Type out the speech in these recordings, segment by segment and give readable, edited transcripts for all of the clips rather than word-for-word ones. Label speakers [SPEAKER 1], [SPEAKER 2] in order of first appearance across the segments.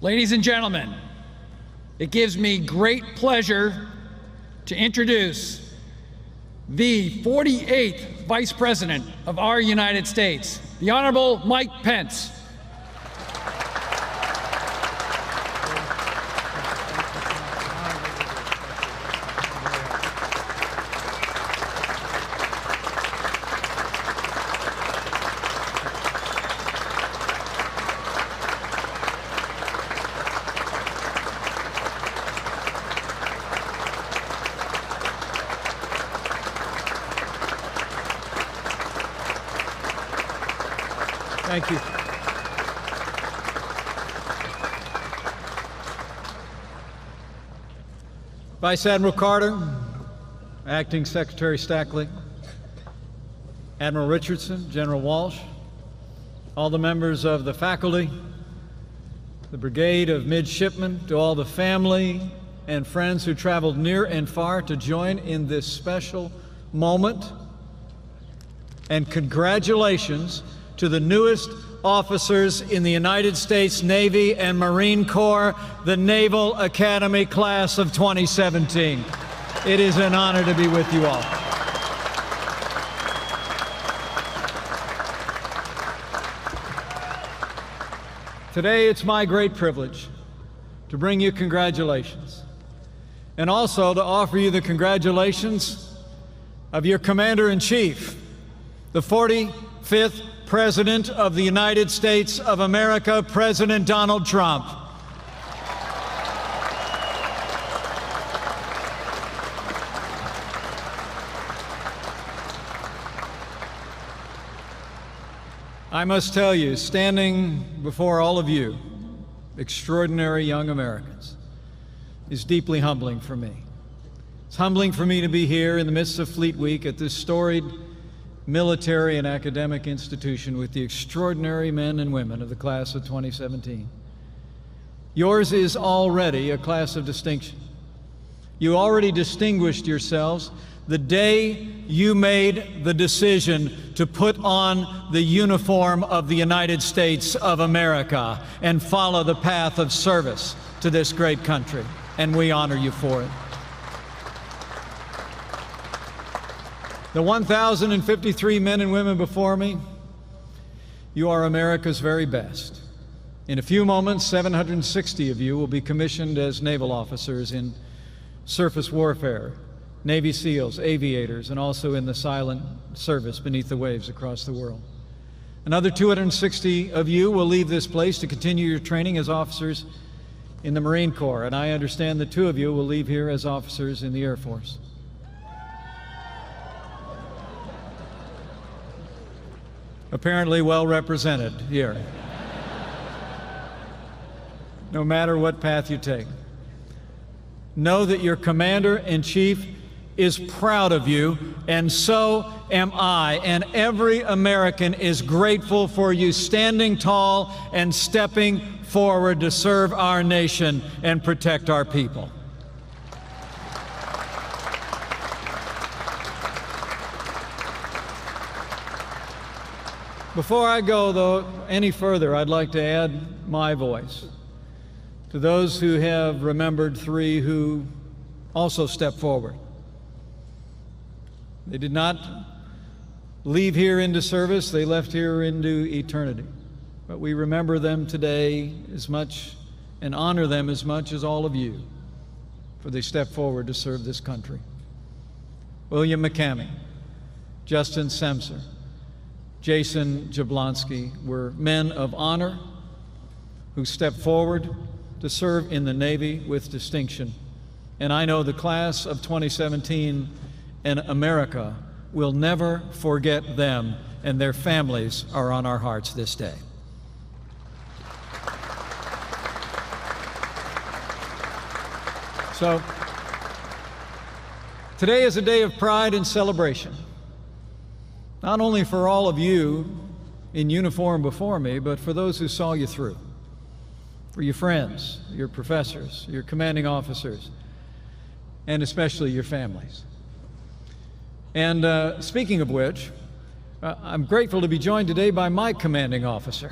[SPEAKER 1] Ladies and gentlemen, it gives me great pleasure to introduce the 48th Vice President of our United States, the Honorable Mike Pence.
[SPEAKER 2] Thank you. Vice Admiral Carter, Acting Secretary Stackley, Admiral Richardson, General Walsh, all the members of the faculty, the Brigade of Midshipmen, to all the family and friends who traveled near and far to join in this special moment, and congratulations to the newest officers in the United States Navy and Marine Corps, the Naval Academy class of 2017. It is an honor to be with you all. Today, it's my great privilege to bring you congratulations, and also to offer you the congratulations of your Commander-in-Chief, the 45th President of the United States of America, President Donald Trump. I must tell you, standing before all of you, extraordinary young Americans, is deeply humbling for me. It's humbling for me to be here in the midst of Fleet Week at this storied military and academic institution with the extraordinary men and women of the class of 2017. Yours is already a class of distinction. You already distinguished yourselves the day you made the decision to put on the uniform of the United States of America and follow the path of service to this great country, and we honor you for it. The 1,053 men and women before me, you are America's very best. In a few moments, 760 of you will be commissioned as naval officers in surface warfare, Navy SEALs, aviators, and also in the silent service beneath the waves across the world. Another 260 of you will leave this place to continue your training as officers in the Marine Corps, and I understand that 2 of you will leave here as officers in the Air Force. Apparently well represented here. No matter what path you take, know that your Commander-in-Chief is proud of you, and so am I, and every American is grateful for you standing tall and stepping forward to serve our nation and protect our people. Before I go, though, any further, I'd like to add my voice to those who have remembered 3 who also stepped forward. They did not leave here into service, they left here into eternity. But we remember them today as much and honor them as much as all of you, for they stepped forward to serve this country. William McCamey, Justin Semser, Jason Jablonski were men of honor who stepped forward to serve in the Navy with distinction. And I know the class of 2017 and America will never forget them, and their families are on our hearts this day. So, today is a day of pride and celebration. Not only for all of you in uniform before me, but for those who saw you through, for your friends, your professors, your commanding officers, and especially your families. And speaking of which, I'm grateful to be joined today by my commanding officer,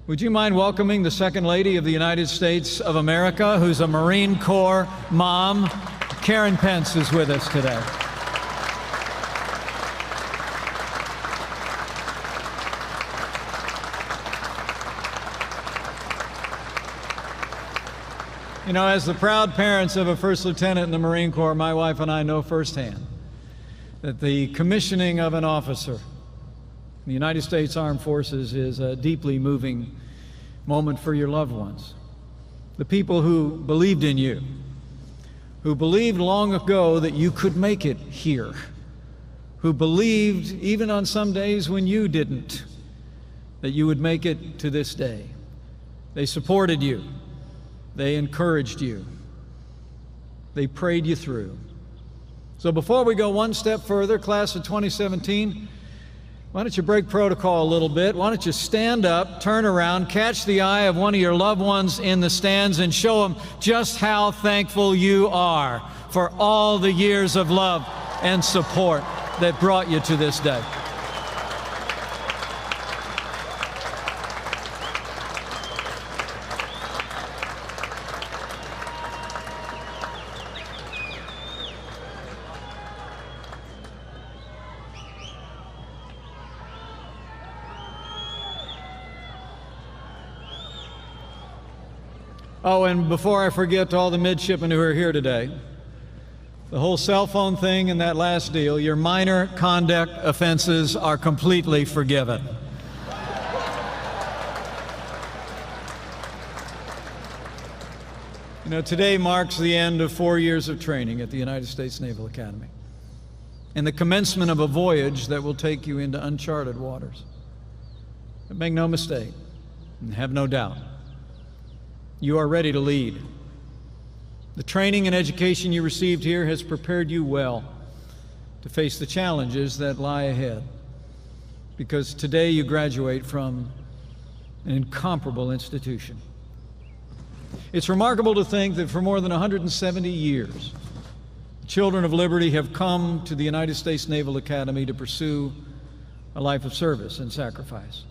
[SPEAKER 2] Would you mind welcoming the Second Lady of the United States of America, who's a Marine Corps mom? Karen Pence is with us today. You know, as the proud parents of a first lieutenant in the Marine Corps, my wife and I know firsthand that the commissioning of an officer in the United States Armed Forces is a deeply moving moment for your loved ones. The people who believed in you, who believed long ago that you could make it here, who believed even on some days when you didn't, that you would make it to this day. They supported you. They encouraged you. They prayed you through. So before we go one step further, class of 2017, why don't you break protocol a little bit? Why don't you stand up, turn around, catch the eye of one of your loved ones in the stands and show them just how thankful you are for all the years of love and support that brought you to this day. Oh, and before I forget to all the midshipmen who are here today, the whole cell phone thing and that last deal, your minor conduct offenses are completely forgiven. You know, today marks the end of 4 years of training at the United States Naval Academy and the commencement of a voyage that will take you into uncharted waters. But make no mistake, and have no doubt, you are ready to lead. The training and education you received here has prepared you well to face the challenges that lie ahead, because today you graduate from an incomparable institution. It's remarkable to think that for more than 170 years, children of liberty have come to the United States Naval Academy to pursue a life of service and sacrifice.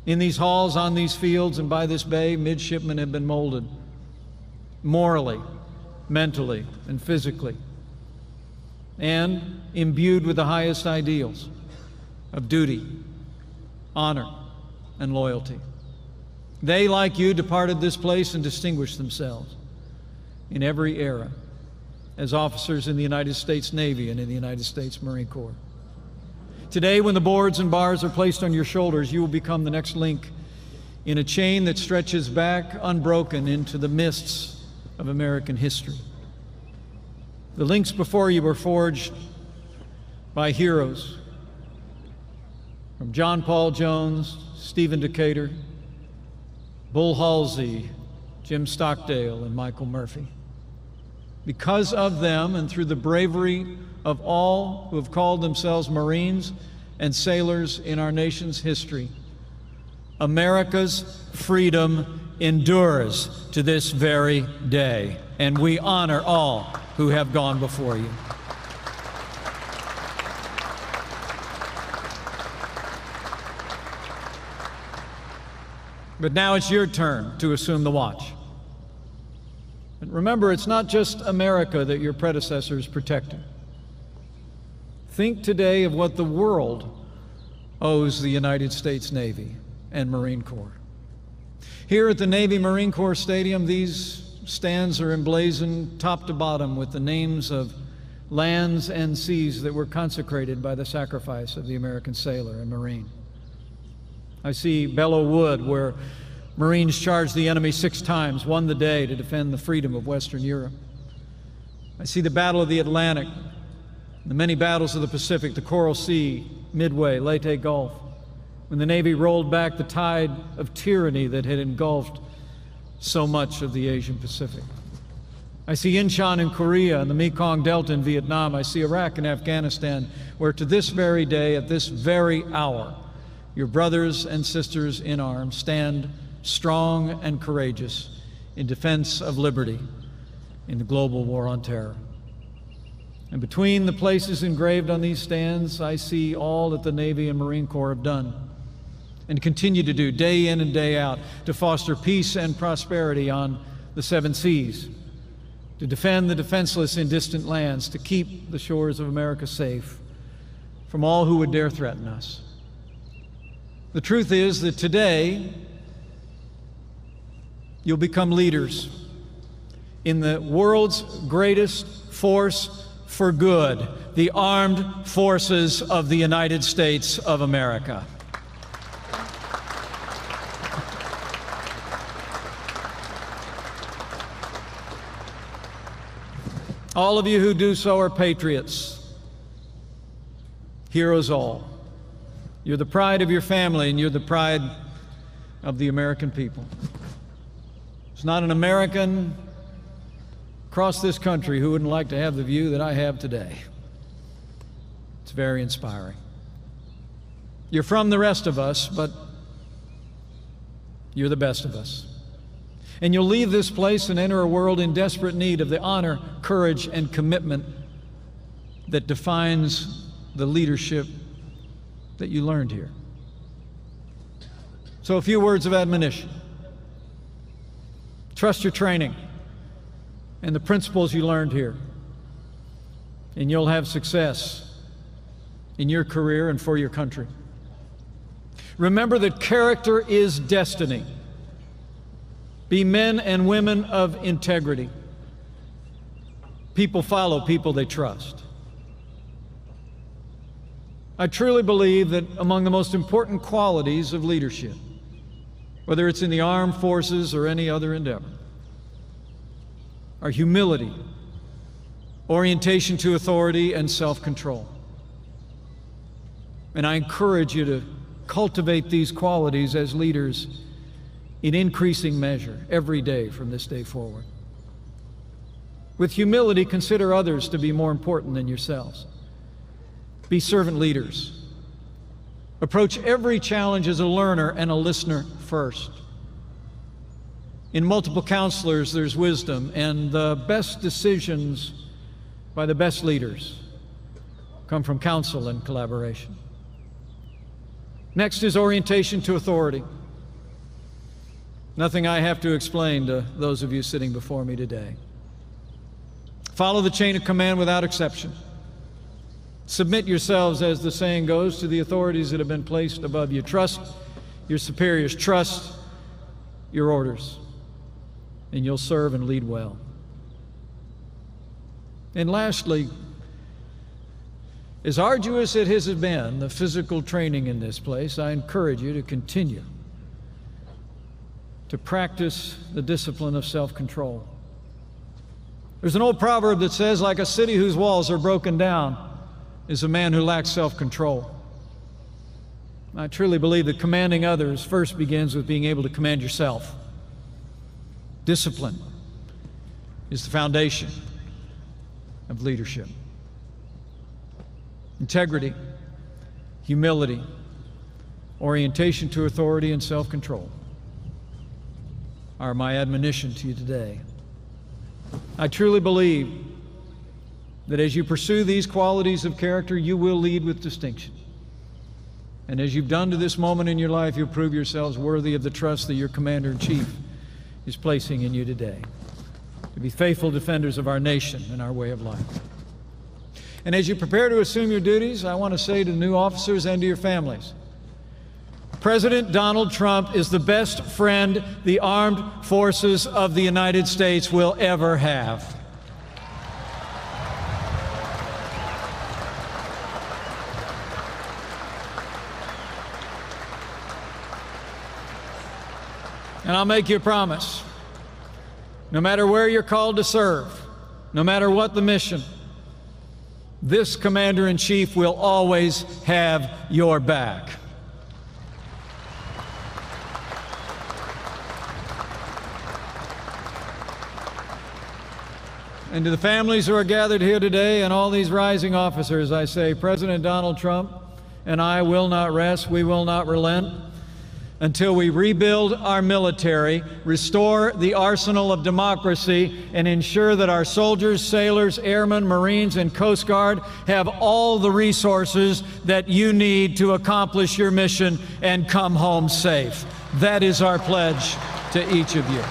[SPEAKER 2] In these halls, on these fields, and by this bay, midshipmen have been molded morally, mentally, and physically, and imbued with the highest ideals of duty, honor, and loyalty. They, like you, departed this place and distinguished themselves in every era as officers in the United States Navy and in the United States Marine Corps. Today, when the boards and bars are placed on your shoulders, you will become the next link in a chain that stretches back unbroken into the mists of American history. The links before you were forged by heroes from John Paul Jones, Stephen Decatur, Bull Halsey, Jim Stockdale, and Michael Murphy. Because of them and through the bravery of all who have called themselves Marines and sailors in our nation's history, America's freedom endures to this very day, and we honor all who have gone before you. But now it's your turn to assume the watch. And remember, it's not just America that your predecessors protected. Think today of what the world owes the United States Navy and Marine Corps. Here at the Navy Marine Corps Stadium, these stands are emblazoned top to bottom with the names of lands and seas that were consecrated by the sacrifice of the American sailor and Marine. I see Belleau Wood, where Marines charged the enemy 6 times, won the day to defend the freedom of Western Europe. I see the Battle of the Atlantic, the many battles of the Pacific, the Coral Sea, Midway, Leyte Gulf, when the Navy rolled back the tide of tyranny that had engulfed so much of the Asian Pacific. I see Incheon in Korea and the Mekong Delta in Vietnam. I see Iraq and Afghanistan, where to this very day, at this very hour, your brothers and sisters in arms stand strong and courageous in defense of liberty in the global war on terror. And between the places engraved on these stands, I see all that the Navy and Marine Corps have done and continue to do day in and day out to foster peace and prosperity on the 7 seas, to defend the defenseless in distant lands, to keep the shores of America safe from all who would dare threaten us. The truth is that today you'll become leaders in the world's greatest force for good, the armed forces of the United States of America. All of you who do so are patriots, heroes all. You're the pride of your family, and you're the pride of the American people. There's not an American across this country who wouldn't like to have the view that I have today. It's very inspiring. You're from the rest of us, but you're the best of us. And you'll leave this place and enter a world in desperate need of the honor, courage, and commitment that defines the leadership that you learned here. So a few words of admonition. Trust your training and the principles you learned here, and you'll have success in your career and for your country. Remember that character is destiny. Be men and women of integrity. People follow people they trust. I truly believe that among the most important qualities of leadership, whether it's in the armed forces or any other endeavor, are humility, orientation to authority, and self-control. And I encourage you to cultivate these qualities as leaders in increasing measure every day from this day forward. With humility, consider others to be more important than yourselves. Be servant leaders. Approach every challenge as a learner and a listener first. In multiple counselors, there's wisdom, and the best decisions by the best leaders come from counsel and collaboration. Next is orientation to authority. Nothing I have to explain to those of you sitting before me today. Follow the chain of command without exception. Submit yourselves, as the saying goes, to the authorities that have been placed above you. Trust your superiors. Trust your orders, and you'll serve and lead well. And lastly, as arduous as it has been, the physical training in this place, I encourage you to continue to practice the discipline of self-control. There's an old proverb that says, like a city whose walls are broken down is a man who lacks self-control. I truly believe that commanding others first begins with being able to command yourself. Discipline is the foundation of leadership. Integrity, humility, orientation to authority, and self-control are my admonition to you today. I truly believe that as you pursue these qualities of character, you will lead with distinction. And as you've done to this moment in your life, you'll prove yourselves worthy of the trust that your Commander-in-Chief is placing in you today, to be faithful defenders of our nation and our way of life. And as you prepare to assume your duties, I want to say to the new officers and to your families, President Donald Trump is the best friend the armed forces of the United States will ever have. And I'll make you a promise. No matter where you're called to serve, no matter what the mission, this Commander-in-Chief will always have your back. And to the families who are gathered here today and all these rising officers, I say, President Donald Trump and I will not rest, we will not relent until we rebuild our military, restore the arsenal of democracy, and ensure that our soldiers, sailors, airmen, Marines, and Coast Guard have all the resources that you need to accomplish your mission and come home safe. That is our pledge to each of you.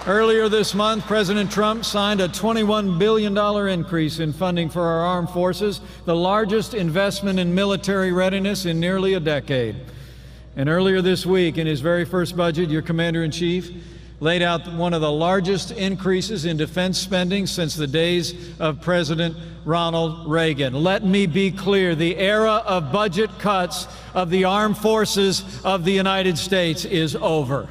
[SPEAKER 2] Earlier this month, President Trump signed a $21 billion increase in funding for our armed forces, the largest investment in military readiness in nearly a decade. And earlier this week, in his very first budget, your Commander-in-Chief laid out one of the largest increases in defense spending since the days of President Ronald Reagan. Let me be clear, the era of budget cuts of the armed forces of the United States is over.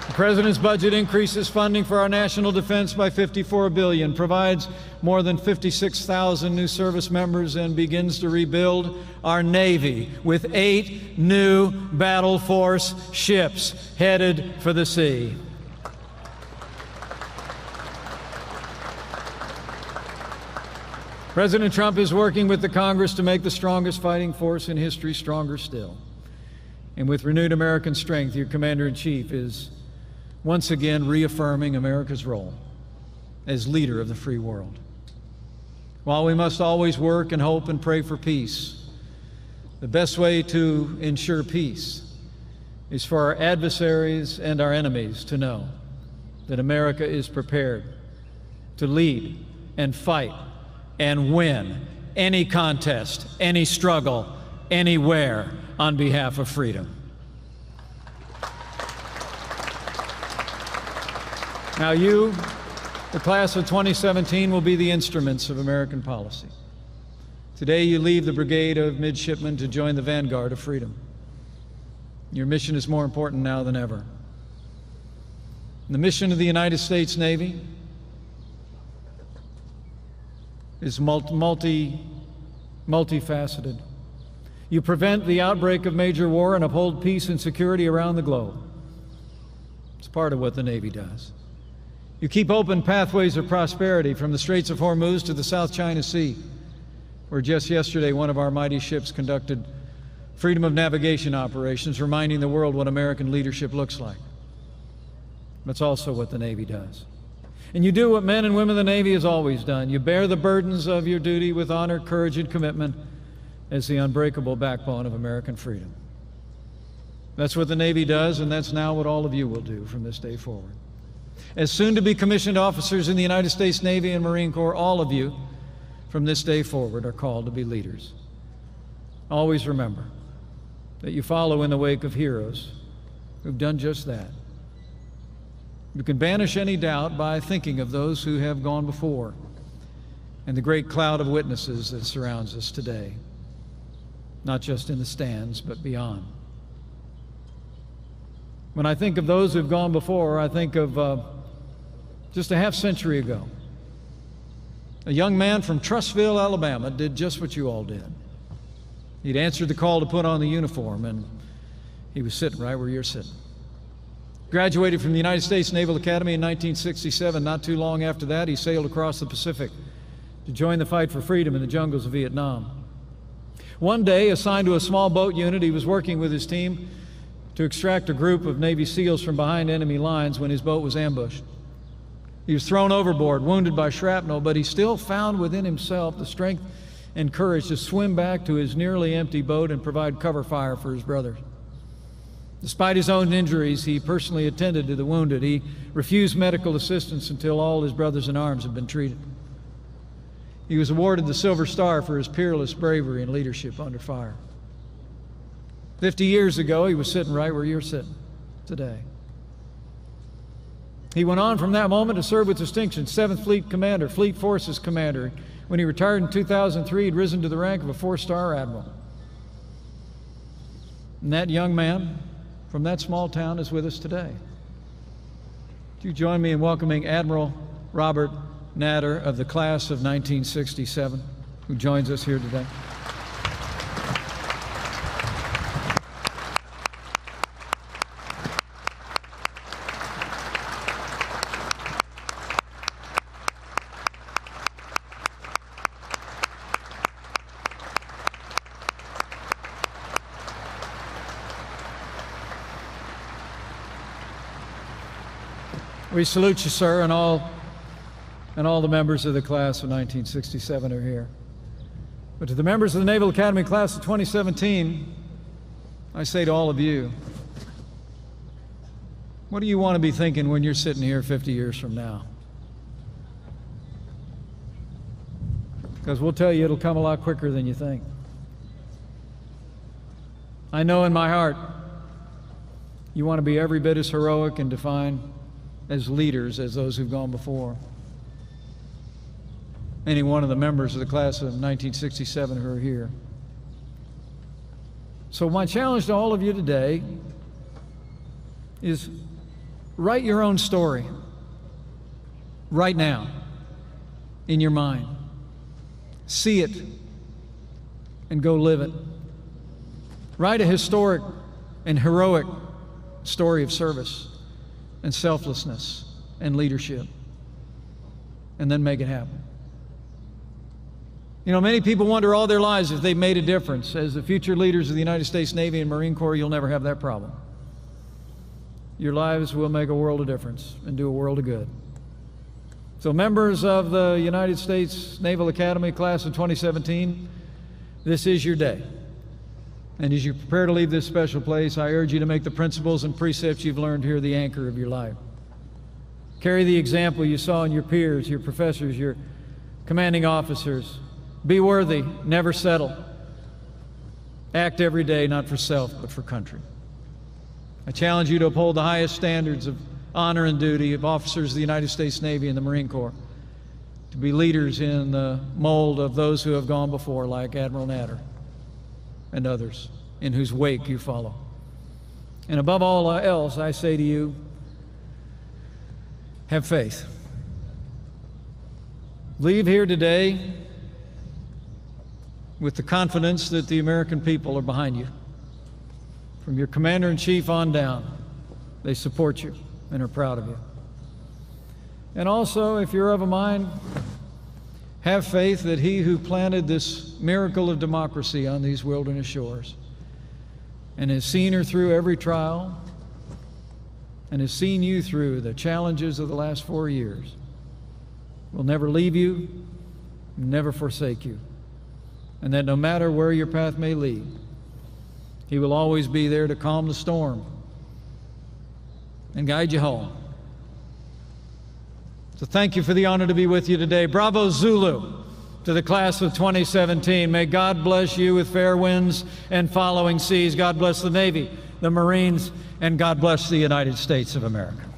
[SPEAKER 2] The President's budget increases funding for our national defense by $54 billion, provides more than 56,000 new service members, and begins to rebuild our Navy with 8 new battle force ships headed for the sea. President Trump is working with the Congress to make the strongest fighting force in history stronger still. And with renewed American strength, your Commander-in-Chief is once again reaffirming America's role as leader of the free world. While we must always work and hope and pray for peace, the best way to ensure peace is for our adversaries and our enemies to know that America is prepared to lead and fight and win any contest, any struggle, anywhere on behalf of freedom. Now you, the class of 2017, will be the instruments of American policy. Today you leave the brigade of midshipmen to join the vanguard of freedom. Your mission is more important now than ever. The mission of the United States Navy is multifaceted. You prevent the outbreak of major war and uphold peace and security around the globe. It's part of what the Navy does. You keep open pathways of prosperity from the Straits of Hormuz to the South China Sea, where just yesterday one of our mighty ships conducted freedom of navigation operations, reminding the world what American leadership looks like. That's also what the Navy does. And you do what men and women of the Navy has always done. You bear the burdens of your duty with honor, courage, and commitment as the unbreakable backbone of American freedom. That's what the Navy does, and that's now what all of you will do from this day forward. As soon-to-be commissioned officers in the United States Navy and Marine Corps, all of you from this day forward are called to be leaders. Always remember that you follow in the wake of heroes who've done just that. You can banish any doubt by thinking of those who have gone before and the great cloud of witnesses that surrounds us today, not just in the stands, but beyond. When I think of those who've gone before, I think of just a half century ago. A young man from Trussville, Alabama, did just what you all did. He'd answered the call to put on the uniform, and he was sitting right where you're sitting. Graduated from the United States Naval Academy in 1967. Not too long after that, he sailed across the Pacific to join the fight for freedom in the jungles of Vietnam. One day, assigned to a small boat unit, he was working with his team to extract a group of Navy SEALs from behind enemy lines when his boat was ambushed. He was thrown overboard, wounded by shrapnel, but he still found within himself the strength and courage to swim back to his nearly empty boat and provide cover fire for his brothers. Despite his own injuries, he personally attended to the wounded. He refused medical assistance until all his brothers in arms had been treated. He was awarded the Silver Star for his peerless bravery and leadership under fire. 50 years ago, he was sitting right where you're sitting today. He went on from that moment to serve with distinction, 7th Fleet Commander, Fleet Forces Commander. When he retired in 2003, he'd risen to the rank of a 4-star admiral. And that young man from that small town is with us today. Would you join me in welcoming Admiral Robert Natter of the class of 1967, who joins us here today. We salute you, sir, and all the members of the class of 1967 are here. But to the members of the Naval Academy class of 2017, I say to all of you, what do you want to be thinking when you're sitting here 50 years from now? Because we'll tell you it'll come a lot quicker than you think. I know in my heart you want to be every bit as heroic and defined as leaders as those who've gone before. Any one of the members of the class of 1967 who are here. So my challenge to all of you today is write your own story right now in your mind. See it and go live it. Write a historic and heroic story of service and selflessness and leadership, and then make it happen. You know, many people wonder all their lives if they've made a difference. As the future leaders of the United States Navy and Marine Corps, you'll never have that problem. Your lives will make a world of difference and do a world of good. So members of the United States Naval Academy class of 2017, this is your day. And as you prepare to leave this special place, I urge you to make the principles and precepts you've learned here the anchor of your life. Carry the example you saw in your peers, your professors, your commanding officers. Be worthy, never settle. Act every day, not for self, but for country. I challenge you to uphold the highest standards of honor and duty of officers of the United States Navy and the Marine Corps, to be leaders in the mold of those who have gone before, like Admiral Natter and others, in whose wake you follow. And above all else, I say to you, have faith. Leave here today with the confidence that the American people are behind you. From your commander-in-chief on down, they support you and are proud of you. And also, if you're of a mind, have faith that he who planted this miracle of democracy on these wilderness shores and has seen her through every trial and has seen you through the challenges of the last 4 years will never leave you, never forsake you, and that no matter where your path may lead, he will always be there to calm the storm and guide you home. So thank you for the honor to be with you today. Bravo Zulu to the class of 2017. May God bless you with fair winds and following seas. God bless the Navy, the Marines, and God bless the United States of America.